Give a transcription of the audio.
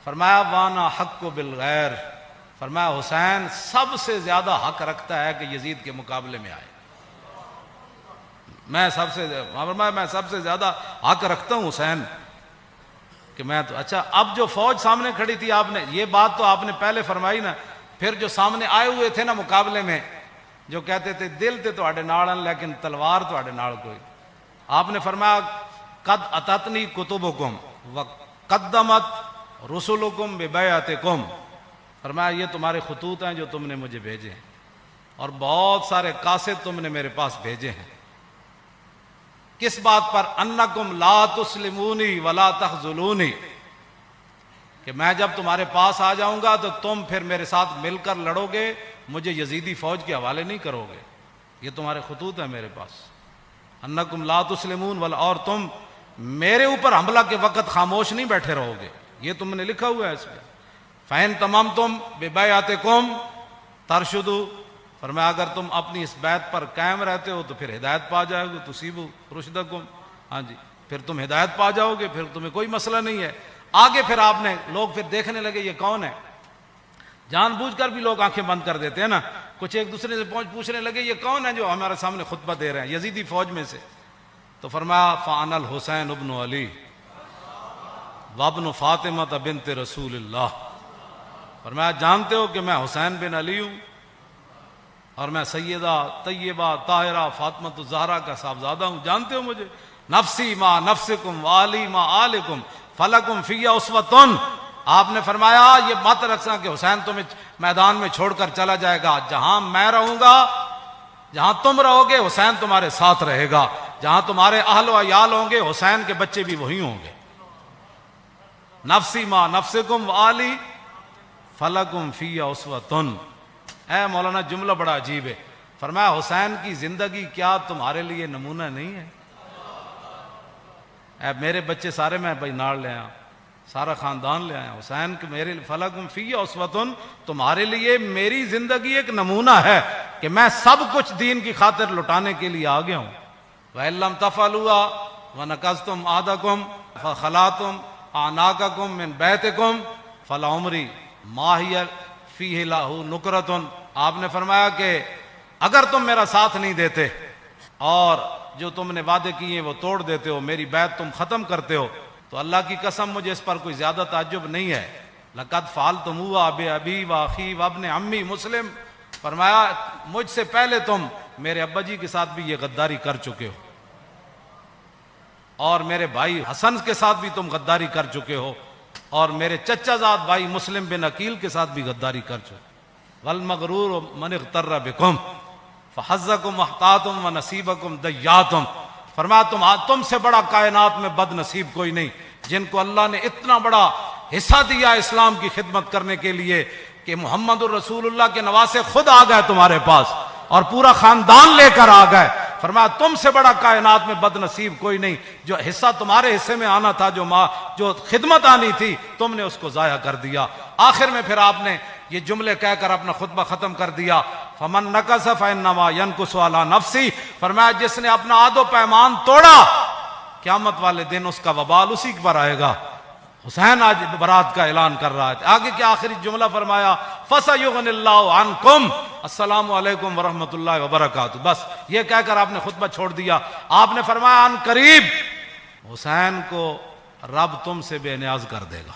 फरमाया वाना हक बिल गैर, फरमाया हुसैन सबसे ज्यादा हक रखता है कि यजीद के मुकाबले में आए। मैं सबसे ज्यादा हक रखता हूं हुसैन कि मैं तो। अच्छा, अब जो फौज सामने खड़ी थी, आपने ये बात तो आपने पहले फरमाई ना, फिर जो सामने आए हुए थे ना मुकाबले में, जो कहते थे दिल ते तुहाडे नाल लेकिन तलवार तुहाडे नाल कोई, आपने फरमाया कद अततनी कुतुबुकुम व कद्दमत रुसुलुकुम बिबैअतिकुम, फरमाया ये तुम्हारे खतूत हैं जो तुमने मुझे भेजे हैं, और बहुत सारे कासिद तुमने मेरे पास भेजे हैं। किस बात पर? अन्नकुम ला तुस्लिमूनी वला तखजुलूनी, कि मैं जब तुम्हारे पास आ जाऊंगा तो तुम फिर मेरे साथ मिलकर लड़ोगे, मुझे यजीदी फौज के हवाले नहीं करोगे। ये तुम्हारे खतूत है मेरे पास, अन्नकुम ला तुस्लिमून वला, और तुम मेरे ऊपर हमला के वक्त खामोश नहीं बैठे रहोगे, ये तुमने लिखा हुआ है इसमें। फैन तमाम तुम बेबैअतिकुम तरशुदू, फरमाया अगर तुम अपनी इस बैत पर कायम रहते हो तो फिर हिदायत पा जाओगे, तुसीबू रुशदकुम, हाँ जी, फिर तुम हिदायत पा जाओगे, फिर तुम्हें कोई मसला नहीं है। आगे फिर आपने, लोग फिर देखने लगे ये कौन है, जानबूझकर भी लोग आंखें बंद कर देते हैं ना, कुछ एक दूसरे से पूछने लगे ये कौन है जो हमारे सामने खुतबा दे रहे हैं यजीदी फौज में से। तो फरमाया फ़ानल हुसैन इब्न अली वब्न फातिमा बिन्त रसूलिल्लाह, फरमाया जानते हो कि मैं हुसैन बिन अली हूं और मैं सैयदा तैयबा ताहिरा फातिमा ज़हरा का साहबजादा हूं, जानते हो मुझे। नफसी मा नफसिकुम वाली मा आलिकुम फलकुम फिया उस्वतुन, आपने फरमाया ये मत रखना कि हुसैन तुम्हें मैदान में छोड़कर चला जाएगा, जहां मैं रहूंगा, जहां तुम रहोगे हुसैन तुम्हारे साथ रहेगा, जहां तुम्हारे अहल व याल होंगे हुसैन के बच्चे भी वही होंगे। नफसी मा नफसिकुम वाली फलकुम फिया उस्वतुन, ऐ मौलाना जुमला बड़ा अजीब है, फरमाया हुसैन की जिंदगी क्या तुम्हारे लिए नमूना नहीं है? ऐ मेरे बच्चे सारे मैं भाई नाल ले आया, सारा खानदान ले आया, हुसैन के मेरे फलकुम फिया उस्वतुन, तुम्हारे लिए मेरी जिंदगी एक नमूना है कि मैं सब कुछ दीन की खातिर लुटाने के लिए आ गया हूं। वल्लम तफलुआ व नकस्तुम आदकुम फखलातुम आनाककुम मिन बैतिकुम फला उमरी माहिया फीहि लाहु नुकरतुन, आपने फरमाया कि अगर तुम मेरा साथ नहीं देते और जो तुमने वादे किए वो तोड़ देते हो, मेरी बैत तुम खत्म करते हो, तो अल्लाह की कसम मुझे इस पर कोई ज्यादा ताज्जुब नहीं है। लक़द फ़अल्तुम बि अबी व अख़ी व इब्न अम्मी मुस्लिम, फरमाया मुझसे पहले तुम मेरे अब्बा जी के साथ भी ये गद्दारी कर चुके हो, और मेरे भाई हसन के साथ भी तुम गद्दारी कर चुके हो, और मेरे चचाजाद भाई मुस्लिम बिन अकील के साथ भी गद्दारी कर चुके। वल मगरूर मन इग़्तर्र बिकुम फहज़्ज़कुम महतातुम व नसीबकुम दय्यातुम, फरमाया तुमसे बड़ा कायनात में बदनसीब कोई नहीं, जिनको अल्लाह ने इतना बड़ा हिस्सा दिया इस्लाम की खिदमत करने के लिए कि मुहम्मदुर रसूलुल्लाह के नवासे खुद आ गए तुम्हारे पास और पूरा खानदान लेकर आ गए। फरमाया तुमसे बड़ा कायनात में बदनसीब कोई नहीं, जो हिस्सा तुम्हारे हिस्से में आना था, जो खिदमत आनी थी, तुमने उसको जाया कर दिया। आखिर में फिर आपने ये जुमले कहकर अपना खुतबा खत्म कर दिया, फमन नकस फइन्नमा यनकुसु अला नफ्सी, फरमाया जिसने अपना आदो पैमान तोड़ा क़यामत वाले दिन उसका वबाल उसी पर आएगा। हुसैन आज बरात का ऐलान कर रहा है। आगे क्या आखिरी जुमला फरमाया, फसयुगनिल्लाहु अन्कुम अस्सलामु अलैकुम व रहमतुल्लाहि व बरकातुहू, बस ये कहकर आपने खुतबा छोड़ दिया। आपने फरमाया अन करीब हुसैन को रब तुमसे बेनियाज कर देगा।